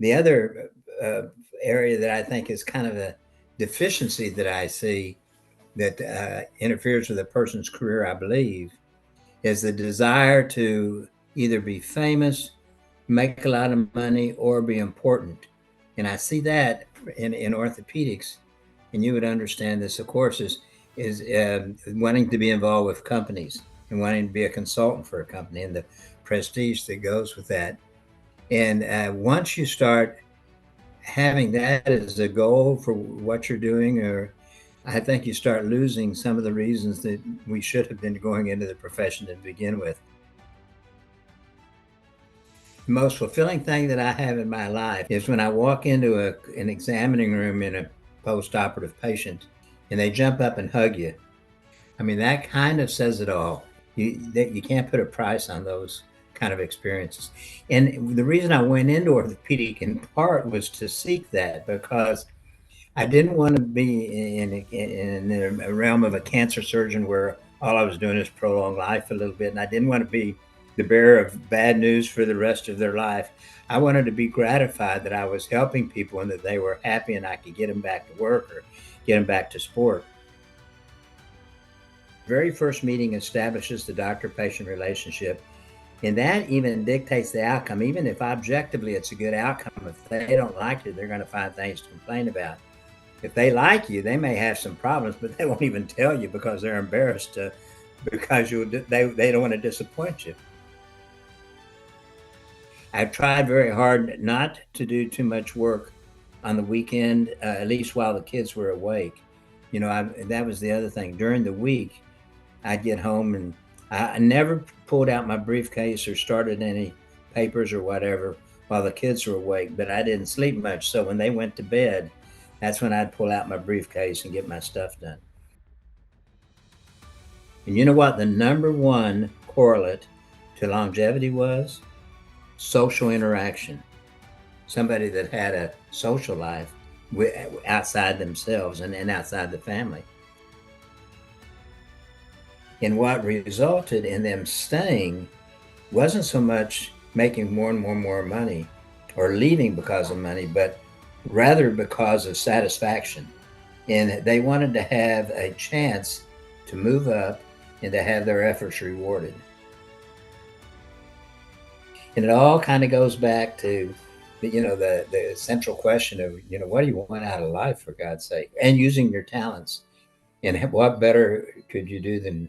The other area that I think is kind of a deficiency that I see that interferes with a person's career, I believe, is the desire to either be famous, make a lot of money, or be important. And I see that in orthopedics, and you would understand this, of course, is wanting to be involved with companies and wanting to be a consultant for a company and the prestige that goes with that. And once you start having that as a goal for what you're doing, or I think you start losing some of the reasons that we should have been going into the profession to begin with. The most fulfilling thing that I have in my life is when I walk into an examining room in a post-operative patient and they jump up and hug you. I mean, that kind of says it all. You can't put a price on those kind of experiences. And the reason I went into orthopedic in part was to seek that, because I didn't want to be in the realm of a cancer surgeon where all I was doing is prolong life a little bit. And I didn't want to be the bearer of bad news for the rest of their life. I wanted to be gratified that I was helping people and that they were happy and I could get them back to work or get them back to sport. The very first meeting establishes the doctor-patient relationship, and that even dictates the outcome. Even if objectively it's a good outcome, if they don't like you, they're going to find things to complain about. If they like you, they may have some problems, but they won't even tell you because they're embarrassed because they don't want to disappoint you. I've tried very hard not to do too much work on the weekend, at least while the kids were awake. That was the other thing. During the week, I'd get home and I never pulled out my briefcase or started any papers or whatever while the kids were awake, but I didn't sleep much. So when they went to bed, that's when I'd pull out my briefcase and get my stuff done. And you know what? The number one correlate to longevity was social interaction. Somebody that had a social life outside themselves and outside the family. And what resulted in them staying wasn't so much making more and more money or leaving because of money, but rather because of satisfaction. And they wanted to have a chance to move up and to have their efforts rewarded. And it all kind of goes back to the central question of what do you want out of life, for God's sake, and using your talents. And what better could you do than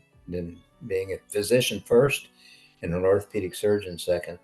being a physician first and an orthopedic surgeon second?